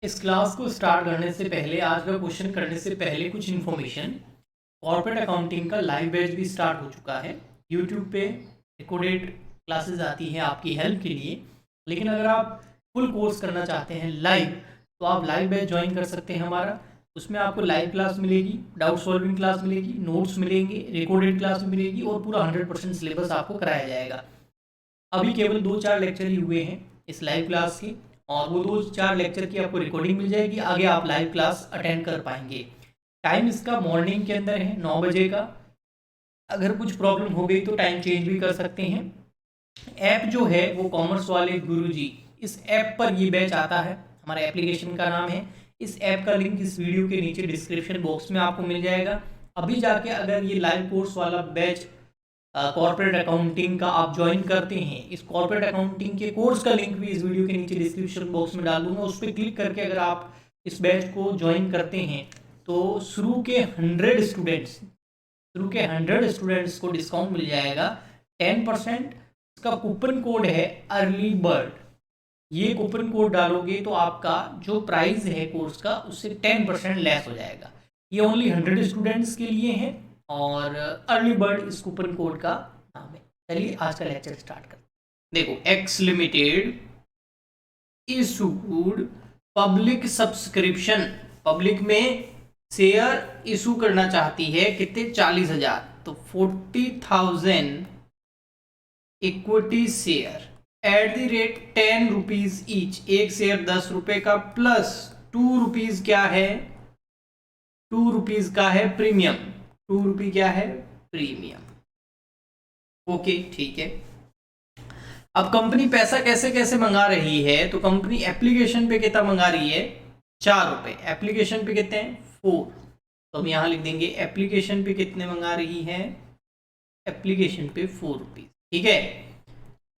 इस क्लास को स्टार्ट करने से पहले, आज का क्वेश्चन करने से पहले कुछ इन्फॉर्मेशन। कॉर्पोरेट अकाउंटिंग का लाइव बैच भी स्टार्ट हो चुका है। यूट्यूब पे रिकॉर्डेड क्लासेस आती हैं आपकी हेल्प के लिए, लेकिन अगर आप फुल कोर्स करना चाहते हैं लाइव, तो आप लाइव बैच ज्वाइन कर सकते हैं हमारा। उसमें आपको लाइव क्लास मिलेगी, डाउट सॉल्विंग क्लास मिलेगी, नोट्स मिलेंगे, रिकॉर्डेड क्लास मिलेगी और पूरा 100% सिलेबस आपको कराया जाएगा। अभी केवल 2-4 लेक्चर ही हुए हैं इस लाइव क्लास के, और वो 2-4 लेक्चर की आपको रिकॉर्डिंग मिल जाएगी। आगे आप लाइव क्लास अटेंड कर पाएंगे। टाइम इसका मॉर्निंग के अंदर है 9 बजे का। अगर कुछ प्रॉब्लम हो गई तो टाइम चेंज भी कर सकते हैं। ऐप जो है वो कॉमर्स वाले गुरुजी, इस ऐप पर ये बैच आता है। हमारा एप्लीकेशन का नाम है। इस ऐप का लिंक इस वीडियो के नीचे डिस्क्रिप्शन बॉक्स में आपको मिल जाएगा। अभी जाके अगर ये लाइव कोर्स वाला बैच कॉर्पोरेट अकाउंटिंग का आप ज्वाइन करते हैं, इस कॉर्पोरेट अकाउंटिंग के कोर्स का लिंक भी इस वीडियो के नीचे डिस्क्रिप्शन बॉक्स में डाल दूंगा। उस पर क्लिक करके अगर आप इस बैच को ज्वाइन करते हैं तो शुरू के 100 स्टूडेंट्स को डिस्काउंट मिल जाएगा 10%। इसका कूपन कोड है अर्ली बर्ड। ये कूपन कोड डालोगे तो आपका जो प्राइस है कोर्स का उससे 10% लेस हो जाएगा। ये ओनली 100 स्टूडेंट्स के लिए है और अर्ली बर्ड इस कूपन कोड का नाम है। चलिए आज का लेक्चर स्टार्ट करते हैं। देखो, x limited issued public subscription, public में शेयर इशू करना चाहती है कितने, 40,000। तो 40,000 equity share at the rate 10 rupees each. एक शेयर 10 रुपए का प्लस 2 रुपीज क्या है, 2 रुपीज का है प्रीमियम। 2 रुपये क्या है, प्रीमियम। ओके, ठीक है। अब कंपनी पैसा कैसे कैसे मंगा रही है, तो कंपनी एप्लीकेशन पे कितना मंगा रही है, 4 रुपए। एप्लीकेशन पे कितने हैं, 4। तो हम यहां लिख देंगे एप्लीकेशन पे कितने मंगा रही है, एप्लीकेशन पे 4 रुपीज। ठीक है।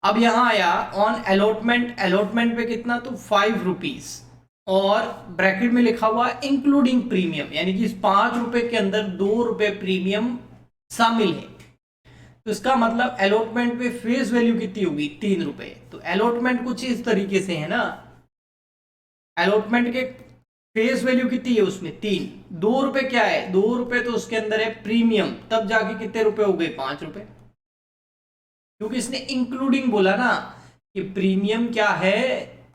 अब यहां आया ऑन अलॉटमेंट, अलॉटमेंट पे कितना, तो 5 रुपीज और ब्रैकेट में लिखा हुआ इंक्लूडिंग प्रीमियम, यानी कि इस 5 रुपए के अंदर 2 रुपए प्रीमियम शामिल है। तो इसका मतलब अलॉटमेंट पे फेस वैल्यू कितनी होगी, 3 रुपए। तो अलॉटमेंट कुछ इस तरीके से है ना, अलॉटमेंट के फेस वैल्यू कितनी है उसमें 3, 2 रुपए क्या है, 2 रुपए तो उसके अंदर है प्रीमियम, तब जाके कितने रुपए हो गए, 5 रुपए। क्योंकि इसने इंक्लूडिंग बोला ना कि प्रीमियम क्या है,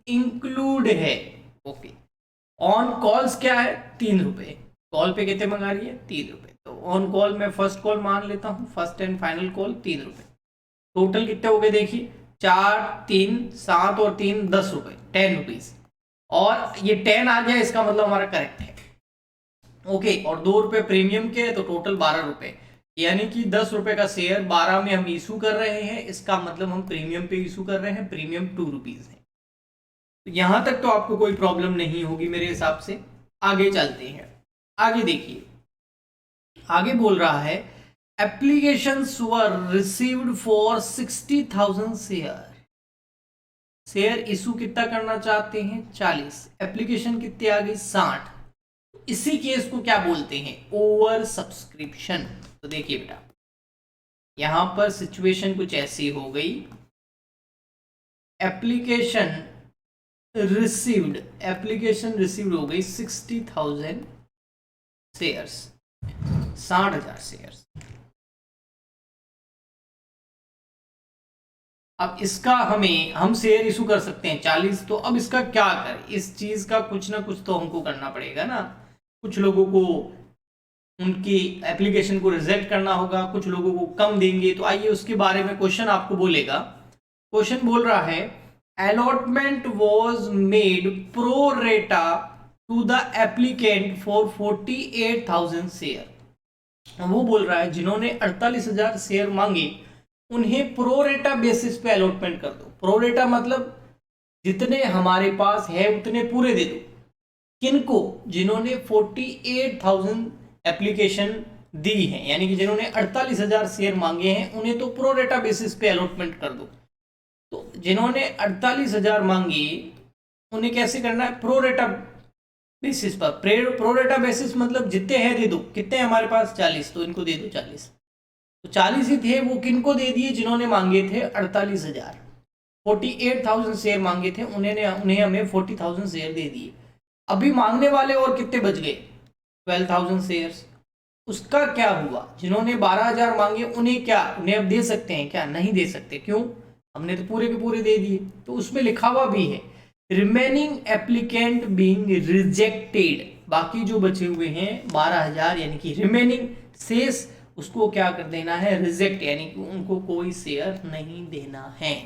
इंक्लूड है। ओके। ऑन कॉल्स क्या है, 3 रुपए। कॉल पे कितने मंगा रही है, 3 रुपए। तो ऑन कॉल में फर्स्ट कॉल मान लेता हूं, फर्स्ट एंड फाइनल कॉल 3 रुपए। टोटल कितने हो गए, देखिए 4, 3, 7 और 3 10 रुपए, 10 रुपीज। और ये 10 आ गया, इसका मतलब हमारा करेक्ट है। ओके। और 2 रुपए प्रीमियम के, तो टोटल 12 रुपए, यानी कि 10 रुपए का शेयर 12 में हम इशू कर रहे हैं। इसका मतलब हम प्रीमियम पे इशू कर रहे हैं, प्रीमियम 2 रुपीज है। तो यहां तक तो आपको कोई प्रॉब्लम नहीं होगी मेरे हिसाब से। आगे चलते हैं। आगे देखिए, आगे बोल रहा है applications were received for 60,000 share. Share issue कितना करना चाहते हैं, 40। एप्लीकेशन कितनी आ गई, 60। इसी केस को क्या बोलते हैं, ओवर सब्सक्रिप्शन। तो देखिए बेटा, यहां पर सिचुएशन कुछ ऐसी हो गई, एप्लीकेशन रिसीव्ड हो गई 60,000 शेयर्स, 60,000 शेयर्स। अब इसका हम शेयर इशू कर सकते हैं 40। तो अब इसका क्या करें, इस चीज का कुछ ना कुछ तो हमको करना पड़ेगा ना। कुछ लोगों को उनकी एप्लीकेशन को रिजेक्ट करना होगा, कुछ लोगों को कम देंगे। तो आइए उसके बारे में क्वेश्चन आपको बोलेगा। क्वेश्चन बोल रहा है allotment was made pro rata to the applicant for 48,000 share. वो बोल रहा है जिन्होंने 48,000 शेयर मांगे उन्हें प्रोरेटा बेसिस पे अलॉटमेंट कर दो। प्रोरेटा मतलब जितने हमारे पास है उतने पूरे दे दो। किनको, जिन्होंने 48,000 एप्लीकेशन दी है, यानी कि जिन्होंने 48,000 शेयर मांगे हैं उन्हें तो प्रोरेटा बेसिस पे अलॉटमेंट कर दो। तो जिन्होंने 48,000 मांगे उन्हें कैसे करना है, प्रोरेटा बेसिस पर। प्रोरेटा बेसिस मतलब जितने हैं दे दो। कितने हमारे पास, 40, तो इनको दे दो 40। तो 40 ही थे, वो किनको दे दिए, जिन्होंने मांगे थे 48,000। 48,000 शेयर मांगे थे, उन्हें हमें 40,000 शेयर दे दिए। अभी मांगने वाले और कितने बच गए, 12,000 शेयर्स। उसका क्या हुआ, जिन्होंने 12,000 मांगे उन्हें क्या, उन्हें अब दे सकते हैं क्या, नहीं दे सकते, क्यों, हमने तो पूरे के पूरे दे दिए। तो उसमें लिखा हुआ भी है रिमेनिंग एप्लीकेंट बीइंग रिजेक्टेड, बाकी जो बचे हुए हैं 12,000 यानी कि रिमेनिंग शेष, उसको क्या कर देना है, रिजेक्ट, यानी कि उनको कोई शेयर नहीं देना है।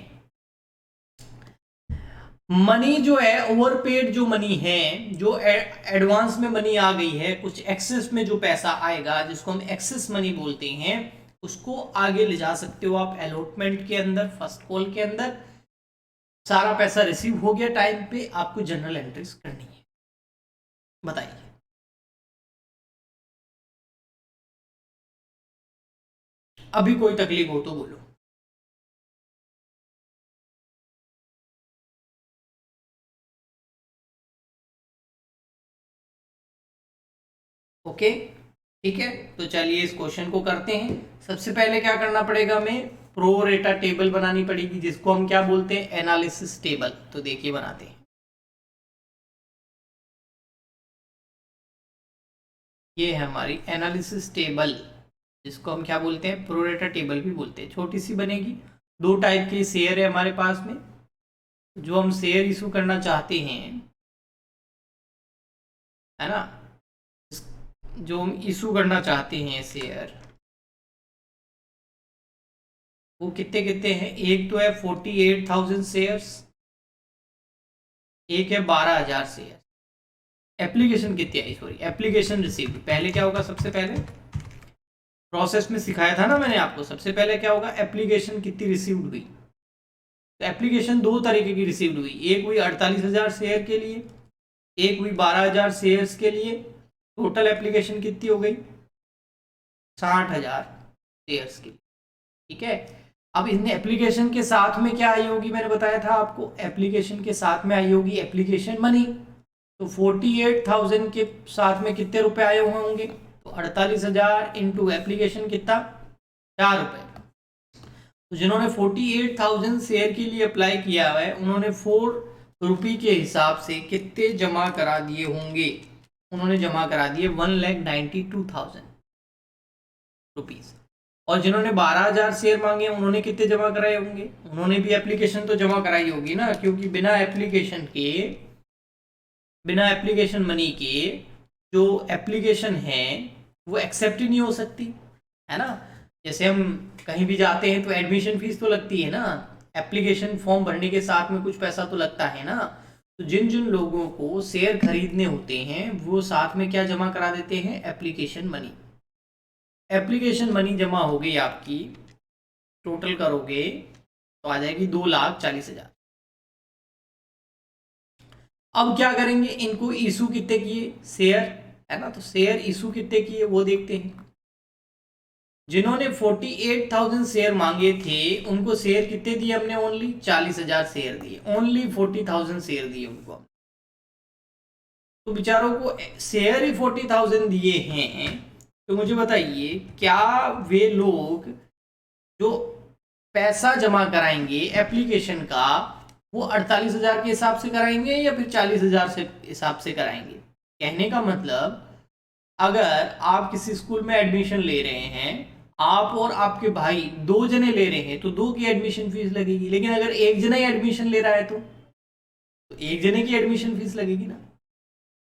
मनी जो है ओवरपेड जो मनी है, जो एडवांस में मनी आ गई है, कुछ एक्सेस में जो पैसा आएगा जिसको हम एक्सेस मनी बोलते हैं, उसको आगे ले जा सकते हो आप अलॉटमेंट के अंदर, फर्स्ट कॉल के अंदर। सारा पैसा रिसीव हो गया टाइम पे, आपको जनरल एंट्रीज करनी है। बताइए। अभी कोई तकलीफ हो तो बोलो। ओके, ठीक है, तो चलिए इस क्वेश्चन को करते हैं। सबसे पहले क्या करना पड़ेगा, हमें प्रो रेटा टेबल बनानी पड़ेगी, जिसको हम क्या बोलते हैं, एनालिसिस टेबल। तो देखिए बनाते हैं। ये है हमारी एनालिसिस टेबल, जिसको हम क्या बोलते हैं, प्रो रेटा टेबल भी बोलते हैं। छोटी सी बनेगी, दो टाइप के शेयर है हमारे पास में। जो हम शेयर इशू करना चाहते हैं, है ना, जो हम इशू करना चाहते हैं शेयर, वो कितने कितने हैं, एक तो है 48,000 शेयर्स, एक है 12,000 शेयर। एप्लीकेशन कितनी आई, सॉरी एप्लीकेशन रिसीव्ड। पहले क्या होगा, सबसे पहले प्रोसेस में सिखाया था ना मैंने आपको, सबसे पहले क्या होगा, एप्लीकेशन कितनी रिसीव्ड हुई। तो एप्लीकेशन दो तरीके की रिसीव्ड हुई, एक हुई 48,000 शेयर के लिए, एक हुई 12,000 शेयर्स के लिए। टोटल एप्लीकेशन कितनी हो गई, 60,000 शेयर्स की। ठीक है, अब इन एप्लीकेशन के साथ में क्या आई होगी, मैंने बताया था आपको, एप्लीकेशन के साथ में आई होगी एप्लीकेशन मनी। तो 48,000 के साथ में कितने रुपए आए हुए होंगे, तो 48,000 इंटू एप्लीकेशन कितना, 4 रुपए। तो जिन्होंने 48,000 शेयर के लिए अप्लाई किया है, उन्होंने 4 रुपये के हिसाब से कितने जमा करा दिए होंगे, उन्होंने जमा करा दिए 1,92,000 रुपीज। और जिन्होंने 12,000 शेयर मांगे, उन्होंने कितने जमा कराए होंगे, उन्होंने भी एप्लीकेशन तो जमा कराई होगी ना, क्योंकि बिना एप्लीकेशन मनी के जो एप्लीकेशन है वो एक्सेप्ट ही नहीं हो सकती, है ना। जैसे हम कहीं भी जाते हैं तो एडमिशन फीस तो लगती है ना, एप्लीकेशन फॉर्म भरने के साथ में कुछ पैसा तो लगता है ना। तो जिन जिन लोगों को शेयर खरीदने होते हैं, वो साथ में क्या जमा करा देते हैं, एप्लीकेशन मनी। एप्लीकेशन मनी जमा हो गई आपकी, टोटल करोगे तो आ जाएगी 2,40,000। अब क्या करेंगे, इनको इशू कितने किए, शेयर, है ना, तो शेयर इशू कितने किए वो देखते हैं। जिन्होंने 48,000 शेयर मांगे थे, उनको शेयर कितने दिए हमने, ओनली 40,000 शेयर दिए, ओनली 40,000 शेयर दिए उनको। तो बेचारों को शेयर ही 40,000 दिए हैं। तो मुझे बताइए, क्या वे लोग जो पैसा जमा कराएंगे एप्लीकेशन का, वो 48,000 के हिसाब से कराएंगे या फिर 40,000 से हिसाब से कराएंगे। कहने का मतलब, अगर आप किसी स्कूल में एडमिशन ले रहे हैं, आप और आपके भाई दो जने ले रहे हैं, तो दो की एडमिशन फीस लगेगी। लेकिन अगर एक जना ही एडमिशन ले रहा है तो एक जने की एडमिशन फीस लगेगी ना।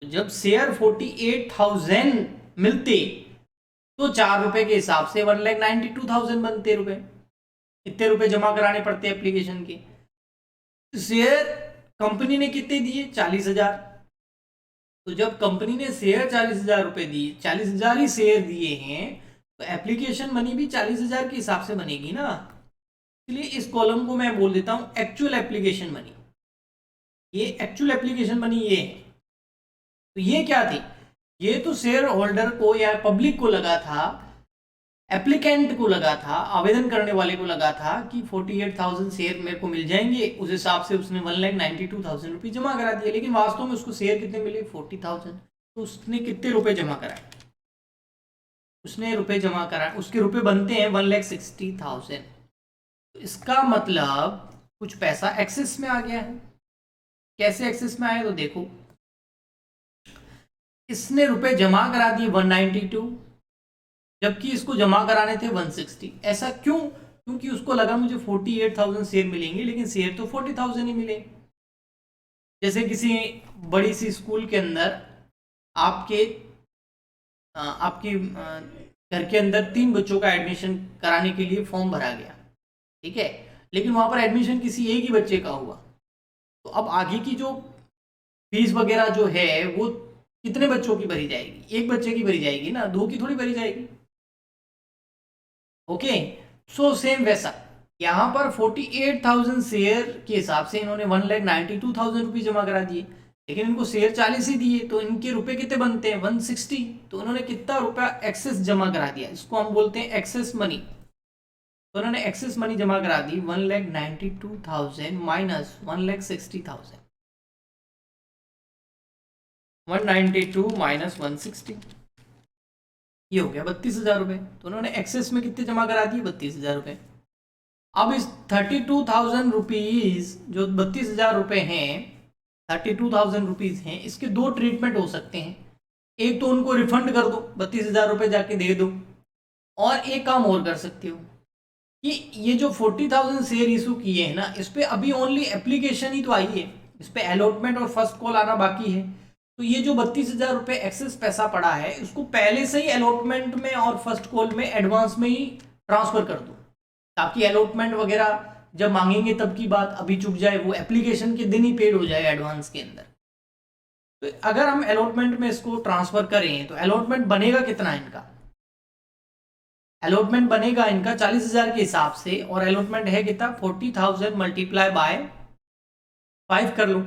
तो जब शेयर 48,000 मिलते, तो 4 रुपए के हिसाब से 1,92,000 बनते रुपए। कितने रुपए जमा कराने पड़ते एप्लीकेशन के, शेयर कंपनी ने कितने दिए, 40,000। तो जब कंपनी ने शेयर 40,000 रुपए दिए, 40,000 ही शेयर दिए हैं, तो एप्लीकेशन मनी भी 40,000 के हिसाब से बनेगी ना। इसलिए इस कॉलम को मैं बोल देता हूं एक्चुअल एप्लीकेशन मनी। ये एक्चुअल एप्लीकेशन मनी ये है। तो ये क्या थी, ये तो शेयर होल्डर को या पब्लिक को लगा था, एप्लीकेंट को लगा था, आवेदन करने वाले को लगा था कि 48,000 शेयर मेरे को मिल जाएंगे, उस हिसाब से उसने 1,92,000 रुपये जमा करा दिए। लेकिन वास्तव में उसको शेयर कितने मिले, 40,000। तो उसने कितने रुपए जमा कराए, उसने रुपए जमा कराए, उसके रुपए बनते हैं 1,60,000। तो इसका मतलब कुछ पैसा एक्सेस में आ गया है। कैसे एक्सेस में आया, तो देखो, इसने रुपए जमा करा दिए 192, जबकि इसको जमा कराने थे 160। ऐसा क्यों? क्योंकि उसको लगा मुझे 48,000 शेयर मिलेंगे, लेकिन शेयर तो 40,000 ही मिले। जैसे किसी बड़ी सी स्कूल के अंदर आपके आपके घर के अंदर 3 बच्चों का एडमिशन कराने के लिए फॉर्म भरा गया, ठीक है, लेकिन वहां पर एडमिशन किसी एक ही बच्चे का हुआ, तो अब आगे की जो फीस वगैरह जो है वो कितने बच्चों की भरी जाएगी? एक बच्चे की भरी जाएगी ना, 2 की थोड़ी भरी जाएगी। ओके, सो सेम वैसा यहाँ पर 48,000 शेयर के हिसाब से इन्होंने 1,92,000 रुपये जमा करा दिए, लेकिन इनको शेयर 40 ही दिए, तो इनके रुपए कितने बनते हैं? 160। तो उन्होंने कितना रुपया एक्सेस जमा करा दिया, इसको हम बोलते हैं एक्सेस मनी। तो उन्होंने एक्सेस मनी जमा करा दी 1,92,000 माइनस 1,60,000, 192 माइनस 160, ये हो गया 32,000 रुपए। तो उन्होंने एक्सेस में कितने जमा करा दिए? 32,000 रुपए। अब इस 32,000 रुपीज जो 32,000 रुपए हैं, 32,000 रुपीज हैं, इसके 2 ट्रीटमेंट हो सकते हैं। एक तो उनको रिफंड कर दो, 32,000 रुपए जाके दे दो, और एक काम और कर सकते हो कि ये जो 40,000 शेयर इशू किए हैं ना, इस पे अभी ओनली एप्लीकेशन ही तो आई है, इस पे अलॉटमेंट और फर्स्ट कॉल आना बाकी है। तो ये जो 32,000 रुपए एक्सेस पैसा पड़ा है, इसको पहले से ही अलॉटमेंट में और फर्स्ट कॉल में एडवांस में ही ट्रांसफर कर दो, ताकि अलॉटमेंट वगैरह जब मांगेंगे तब की बात अभी चुक जाए, वो एप्लीकेशन के दिन ही पेड हो जाए एडवांस के अंदर। तो अगर हम अलॉटमेंट में इसको ट्रांसफर करें तो अलॉटमेंट बनेगा कितना इनका? अलॉटमेंट बनेगा इनका 40,000 के हिसाब से, और अलॉटमेंट है कितना? 40,000 मल्टीप्लाई बाय 5 कर लो।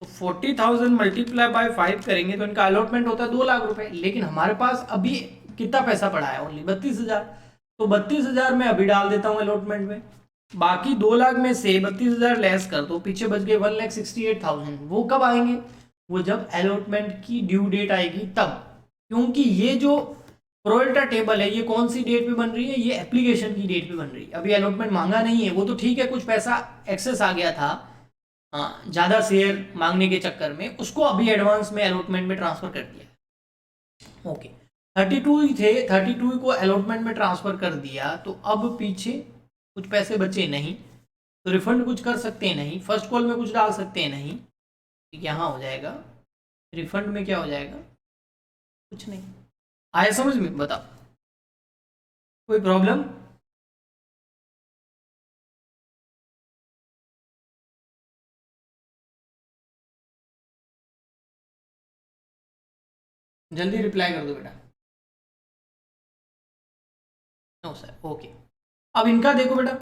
तो 40,000 मल्टीप्लाई बाय 5 करेंगे तो इनका अलॉटमेंट होता है 2 लाख रुपए, लेकिन हमारे पास अभी कितना पैसा पड़ा है? ओनली 32,000। तो 32,000 मैं अभी डाल देता हूँ अलॉटमेंट में, बाकी 2 लाख में से 32,000 लेस कर दो, पीछे बच गए 1,68,000। वो कब आएंगे? वो जब अलॉटमेंट की ड्यू डेट आएगी तब, क्योंकि ये जो प्रोरेटा टेबल है ये कौन सी डेट पे बन रही है? ये एप्लीकेशन की डेट पे बन रही है। अभी अलॉटमेंट मांगा नहीं है, वो तो ठीक है, कुछ पैसा एक्सेस आ गया था ज़्यादा शेयर मांगने के चक्कर में, उसको अभी एडवांस में अलॉटमेंट में ट्रांसफर कर दिया। ओके, 32 ही थे, 32 को अलॉटमेंट में ट्रांसफर कर दिया, तो अब पीछे कुछ पैसे बचे नहीं, तो रिफंड कुछ कर सकते हैं नहीं, फर्स्ट कॉल में कुछ डाल सकते हैं नहीं, तो यहाँ हो जाएगा रिफंड में क्या हो जाएगा? कुछ नहीं। आया समझ में? बताओ, कोई प्रॉब्लम? जल्दी रिप्लाई कर दो बेटा। No sir, okay. अब इनका देखो बेटा,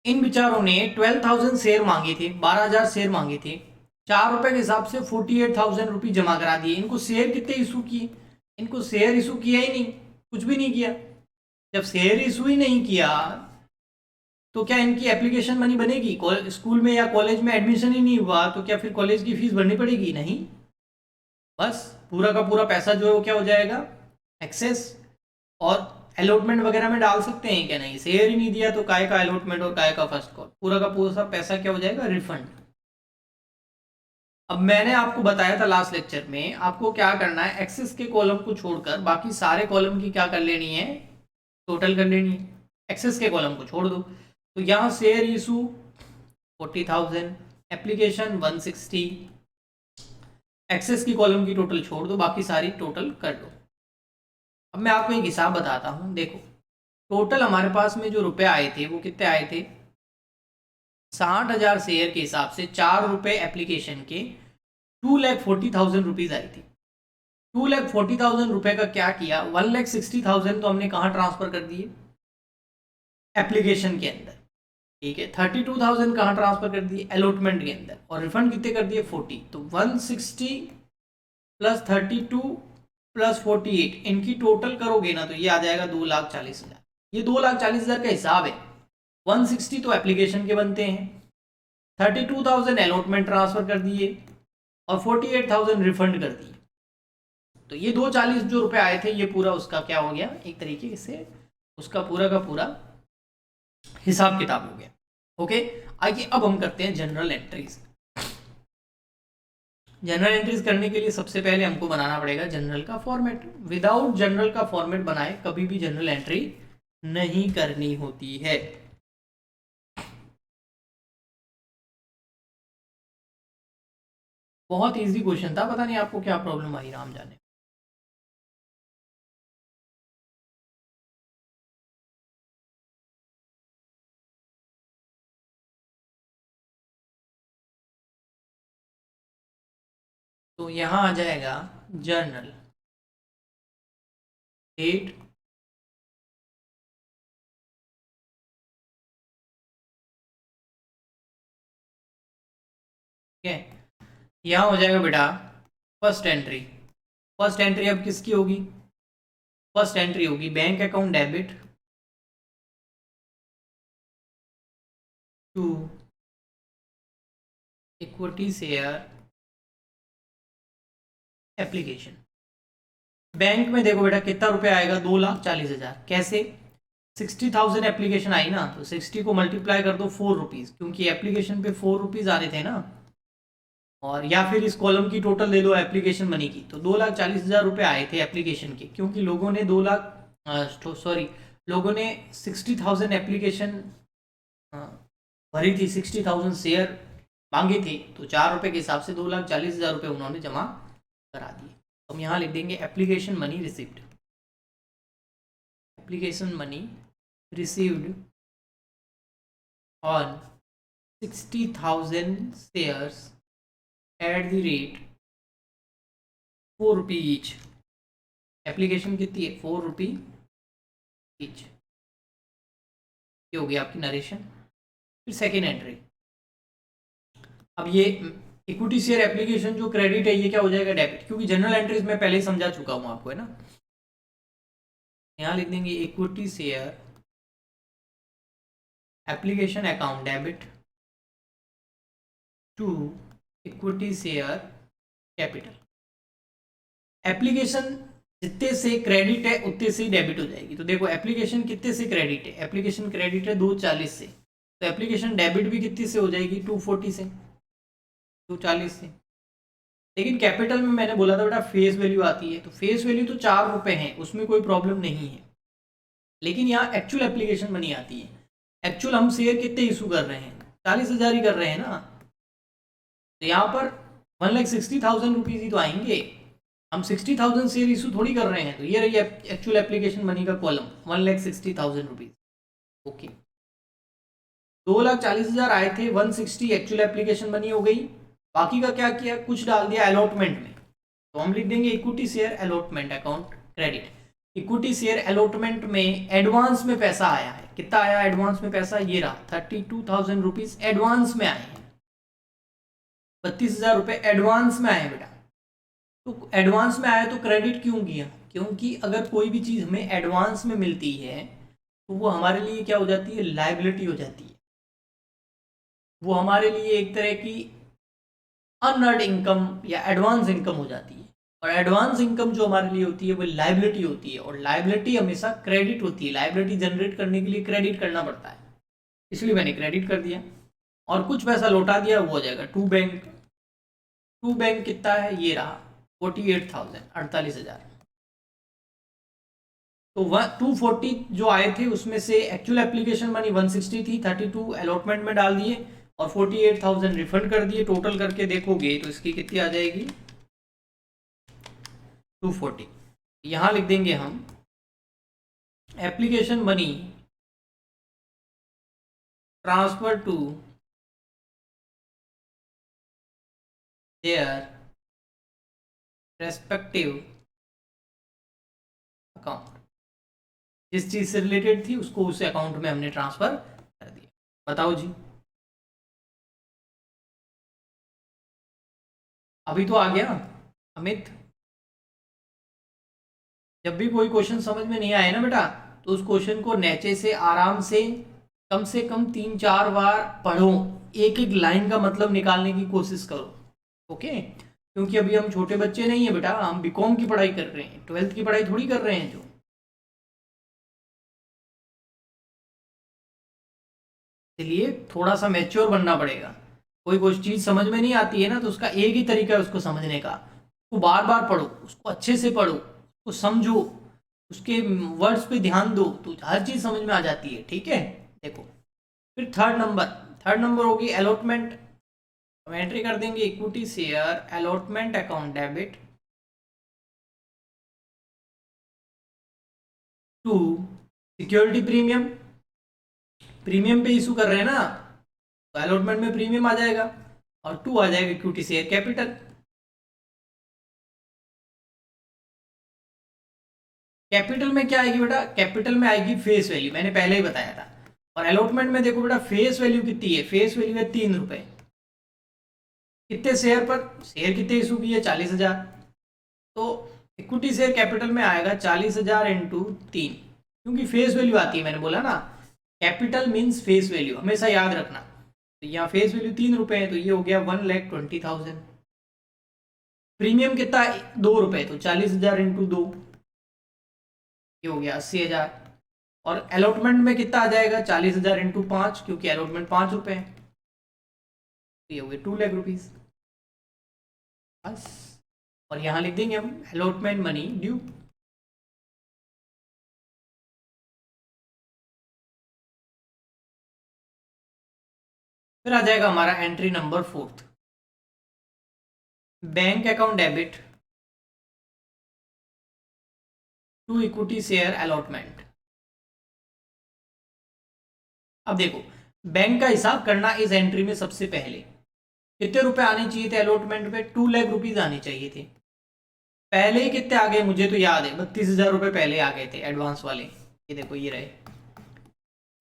इन बिचारों ने 12,000 शेयर मांगे थे, 12,000 शेयर मांगे थे, 4 रुपए के हिसाब से 48,000 रुपये जमा करा दिए। इनको शेयर कितने इशू किए? इनको शेयर इशू किया ही नहीं, कुछ भी नहीं किया। जब शेयर इशू ही नहीं किया तो क्या इनकी एप्लीकेशन मनी बनेगी? स्कूल में या कॉलेज में एडमिशन ही नहीं हुआ तो क्या फिर कॉलेज की फीस भरनी पड़ेगी? नहीं, बस पूरा का पूरा पैसा जो है वो क्या हो जाएगा? एक्सेस। और अलॉटमेंट वगैरह में डाल सकते हैं क्या? नहीं, शेयर ही नहीं दिया तो काय का अलॉटमेंट और काय का फर्स्ट कॉल, पूरा का पूरा पैसा क्या हो जाएगा? रिफंड। अब मैंने आपको बताया था लास्ट लेक्चर में, आपको क्या करना है, एक्सेस के कॉलम को छोड़कर बाकी सारे कॉलम की क्या कर लेनी है? टोटल कर लेनी है। एक्सेस के कॉलम को छोड़ दो, तो यहाँ शेयर इशू 40,000, एप्लीकेशन 160, एक्सेस की कॉलम की टोटल छोड़ दो, बाकी सारी टोटल कर दो। अब मैं आपको एक हिसाब बताता हूँ, देखो टोटल हमारे पास में जो रुपए आए थे वो कितने आए थे? 60,000 शेयर के हिसाब से 4 रुपए एप्लीकेशन के 2,40,000 रुपीज आई थी। 2,40,000 रुपए का क्या किया? 1,60,000 तो हमने कहाँ ट्रांसफर कर दिए? एप्लीकेशन के अंदर, ठीक है। 32,000 कहाँ ट्रांसफर कर दिए? अलॉटमेंट के अंदर। और रिफंड कितने कर दिए? 40। तो 160 प्लस 32 प्लस 48, इनकी टोटल करोगे ना तो ये आ जाएगा 2,40,000। ये 2,40,000 का हिसाब है। 160 तो एप्लीकेशन के बनते हैं, 32,000 अलॉटमेंट ट्रांसफर कर दिए और 48,000 रिफंड कर दिए। तो ये 240 जो रुपए आए थे, ये पूरा उसका क्या हो गया? एक तरीके से उसका पूरा का पूरा हिसाब किताब हो गया। ओके, आइए अब हम करते हैं जनरल एंट्रीज। जनरल एंट्रीज करने के लिए सबसे पहले हमको बनाना पड़ेगा जनरल का फॉर्मेट। विदाउट जनरल का फॉर्मेट बनाए कभी भी जनरल एंट्री नहीं करनी होती है। बहुत इजी क्वेश्चन था, पता नहीं आपको क्या प्रॉब्लम आई, राम जाने। तो यहां आ जाएगा जर्नल डेट, ठीक है। यहाँ हो जाएगा बेटा फर्स्ट एंट्री। फर्स्ट एंट्री अब किसकी होगी? फर्स्ट एंट्री होगी bank account debit to equity share application. Bank में देखो बेटा कितना रुपया आएगा, 2,40,000। कैसे? 60,000 एप्लीकेशन आई ना, तो 60 को मल्टीप्लाई कर दो 4 रुपीज़, क्योंकि एप्लीकेशन पे 4 रुपीज़ आ रहे थे ना। और या फिर इस कॉलम की टोटल ले लो एप्लीकेशन मनी की, तो 2,40,000 रुपये आए थे एप्लीकेशन के, क्योंकि लोगों ने 60,000 एप्लीकेशन भरी थी, 60,000 शेयर मांगे थे, तो 4 रुपये के हिसाब से 2,40,000 रुपये उन्होंने जमा करा दिए। हम यहाँ लिख देंगे application money received. Application money received on 60,000 shares at the rate 4 rupee each. Application कितनी है? 4 रुपी ईच। ये हो गई आपकी नरेशन। फिर सेकेंड एंट्री, अब ये इक्विटी शेयर एप्लीकेशन जो क्रेडिट है ये क्या हो जाएगा? डेबिट, क्योंकि जनरल एंट्रीज में पहले ही समझा चुका हूं आपको, है ना। यहां लिख देंगे equity share application account debit to equity share capital. Application जितने से क्रेडिट है उतने से डेबिट हो जाएगी। तो देखो एप्लीकेशन कितने से क्रेडिट है? एप्लीकेशन क्रेडिट है 240 से, तो एप्लीकेशन डेबिट भी कितनी से हो जाएगी? 240 से, 240 से। लेकिन कैपिटल में मैंने बोला था बेटा फेस वैल्यू आती है, तो फेस वैल्यू तो 4 रुपये है, उसमें कोई प्रॉब्लम नहीं है। लेकिन यहाँ एक्चुअल एप्लीकेशन मनी आती है। एक्चुअल हम शेयर कितने इशू कर रहे हैं? 40,000 ही कर रहे हैं ना। तो यहाँ पर 1,60,000 रुपीज़ ही तो आएंगे। हम 60,000 शेयर इशू थोड़ी कर रहे हैं। तो ये रही एक्चुअल एप्लीकेशन मनी का कॉलम, 1,60,000 रुपीज़। ओके, 2,40,000 आए थे, 160 एक्चुअल एप्लीकेशन मनी हो गई। बाकी का क्या किया? कुछ डाल दिया अलॉटमेंट में, तो हम लिख देंगे equity share allotment account credit. Equity share allotment में एडवांस में पैसा आया है। कितना आया एडवांस में पैसा? ये रहा 32,000 रुपीज एडवांस में आए हैं। 32,000 रुपये एडवांस में आए बेटा। तो एडवांस में आया तो क्रेडिट क्यों किया? क्योंकि अगर कोई भी चीज़ हमें एडवांस में मिलती है तो वो हमारे लिए क्या हो जाती है? लायबिलिटी हो जाती है। वो हमारे लिए एक तरह की अनअर्न्ड इनकम या एडवांस इनकम हो जाती है। और एडवांस इनकम जो हमारे लिए होती है वो लायबिलिटी होती है, और लायबिलिटी हमेशा क्रेडिट होती है। लायबिलिटी जनरेट करने के लिए क्रेडिट करना पड़ता है, इसलिए मैंने क्रेडिट कर दिया और कुछ पैसा लौटा दिया, वो हो जाएगा टू बैंक। टू बैंक कितना है? ये रहा 48,000, 48,000। तो 240 जो आए थे उसमें से एक्चुअल एप्लीकेशन मनी 160 थी, 32 अलॉटमेंट में डाल दिए और 48,000 रिफंड कर दिए। टोटल करके देखोगे तो इसकी कितनी आ जाएगी? 240। यहां लिख देंगे हम application money transfer to their respective account. जिस चीज से रिलेटेड थी उसको उस अकाउंट में हमने ट्रांसफर कर दिया। बताओ जी, अभी तो आ गया अमित। जब भी कोई क्वेश्चन समझ में नहीं आए ना बेटा, तो उस क्वेश्चन को नीचे से आराम से कम 3-4 बार पढ़ो, एक एक लाइन का मतलब निकालने की कोशिश करो। ओके, क्योंकि अभी हम छोटे बच्चे नहीं है बेटा, हम बीकॉम की पढ़ाई कर रहे हैं, 12th की पढ़ाई थोड़ी कर रहे हैं जो। इसलिए थोड़ा सा मैच्योर बनना पड़ेगा। कोई चीज समझ में नहीं आती है ना, तो उसका एक ही तरीका है उसको समझने का, उसको बार बार पढ़ो, उसको अच्छे से पढ़ो, उसको समझो, उसके वर्ड्स पे ध्यान दो, तो हर चीज समझ में आ जाती है। ठीक है, देखो फिर थर्ड नंबर होगी अलॉटमेंट। हम एंट्री कर देंगे equity share allotment account debit to security premium. Premium पे इशू कर रहे हैं ना, तो अलॉटमेंट में प्रीमियम आ जाएगा और टू आ जाएगा इक्विटी शेयर कैपिटल। कैपिटल में क्या आएगी बेटा, कैपिटल में आएगी फेस वैल्यू, मैंने पहले ही बताया था। और अलॉटमेंट में देखो बेटा फेस वैल्यू कितनी है, फेस वैल्यू है 3 रुपए। कितने शेयर पर, शेयर कितने इशू किए 40,000, तो इक्विटी शेयर कैपिटल में आएगा 40,000 इंटू 3, क्योंकि फेस वैल्यू आती है, मैंने बोला ना कैपिटल मीन्स फेस वैल्यू, हमेशा याद रखना। तो यहाँ फेस वैल्यू 3 रुपए है, तो ये हो गया 1,20,000। प्रीमियम कितना है 2 रुपए, तो 40,000 इंटू 2, ये हो गया 80,000। और अलॉटमेंट में कितना आ जाएगा 40,000 इंटू 5, क्योंकि अलॉटमेंट 5 रुपए है, तो ये हो गया 2,00,000 रुपीज बस। और यहाँ लिख देंगे हम अलॉटमेंट मनी ड्यू। फिर आ जाएगा हमारा entry number 4, bank account debit to equity share allotment. अब देखो बैंक का हिसाब करना इस एंट्री में सबसे पहले कितने रुपए आने चाहिए थे अलॉटमेंट पे, 2,00,000 रुपीज आने चाहिए थे। पहले ही कितने आ गए मुझे तो याद है, 32,000 रुपए पहले आ गए थे एडवांस वाले। ये देखो ये रहे,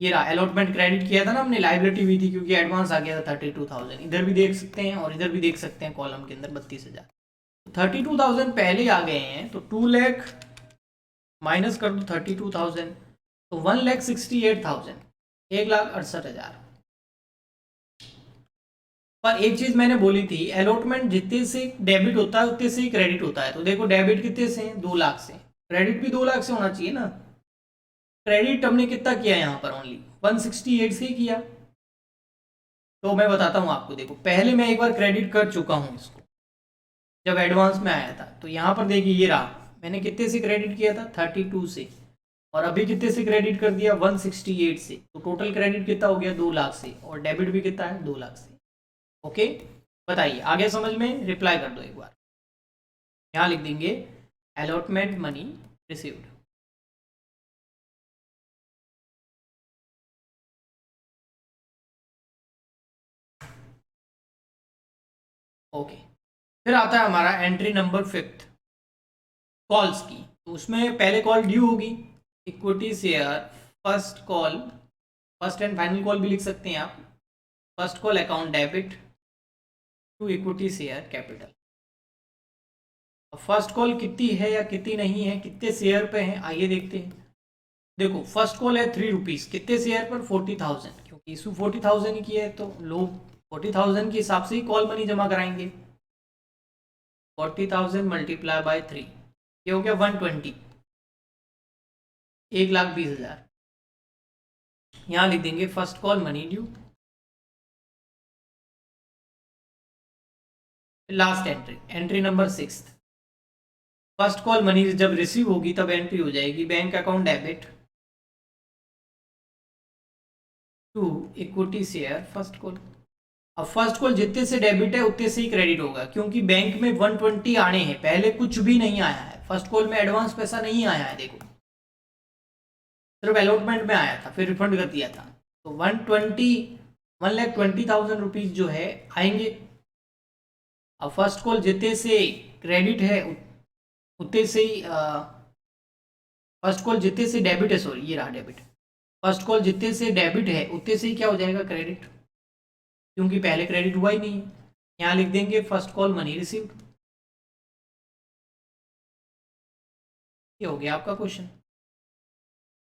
ये रहा अलॉटमेंट क्रेडिट किया था ना हमने, लाइबिलिटी भी थी क्योंकि एडवांस आ गया था 32,000। इधर भी देख सकते हैं और इधर भी देख सकते हैं कॉलम के अंदर 32,000, 32,000 पहले आ गए हैं, तो 2,00,000 माइनस कर दो 32,000, तो 1,68,000, 1,68,000। पर एक चीज मैंने बोली थी, अलॉटमेंट जितने से डेबिट होता है उतने से ही क्रेडिट होता है। तो देखो डेबिट कितने से है 2,00,000 से, क्रेडिट भी 2,00,000 से होना चाहिए ना। क्रेडिट हमने कितना किया यहाँ पर, ओनली 168 से ही किया। तो मैं बताता हूँ आपको, देखो पहले मैं एक बार क्रेडिट कर चुका हूँ इसको जब एडवांस में आया था, तो यहाँ पर देखिए ये रहा, मैंने कितने से क्रेडिट किया था 32 से, और अभी कितने से क्रेडिट कर दिया 168 से, तो टोटल क्रेडिट कितना हो गया 2,00,000 से, और डेबिट भी कितना है 2,00,000 से। ओके, बताइए आगे समझ में, रिप्लाई कर दो एक बार। यहाँ लिख देंगे अलॉटमेंट मनी रिसीव्ड। ओके, फिर आता है हमारा एंट्री नंबर 5 कॉल्स की। तो उसमें पहले कॉल ड्यू होगी, equity share first call, first and final call भी लिख सकते हैं आप। First call account debit to equity share capital. First call कितनी है या कितनी नहीं है, कितने शेयर पे है, आइए देखते हैं। देखो फर्स्ट कॉल है 3 रुपीज, कितने शेयर पर 40,000, क्योंकि इशू 40,000 ही किया है, तो लोग 40,000 के हिसाब से ही कॉल मनी जमा कराएंगे। 40,000 मल्टीप्लाई बाय 3, ये हो गया 120, 1,20,000। यहाँ लिख देंगे first call money due. Last entry, entry number 6, first call money जब रिसीव होगी तब एंट्री हो जाएगी bank account debit to equity share first call. अब फर्स्ट कॉल जितने से डेबिट है उतने से ही क्रेडिट होगा, क्योंकि बैंक में 120 आने हैं, पहले कुछ भी नहीं आया है, फर्स्ट कॉल में एडवांस पैसा नहीं आया है, देखो सिर्फ अलॉटमेंट में आया था, फिर रिफंड कर दिया था। तो 1,20,000 रुपीज जो है आएंगे। अब फर्स्ट कॉल जितने से क्रेडिट है उतने से ही, फर्स्ट कॉल जितने से डेबिट है, सॉरी ये रहा डेबिट, फर्स्ट कॉल जितने से डेबिट है उतने से ही क्या हो जाएगा क्रेडिट, क्योंकि पहले क्रेडिट हुआ ही नहीं है। यहाँ लिख देंगे फर्स्ट कॉल मनी रिसीव्ड। ये हो गया आपका क्वेश्चन।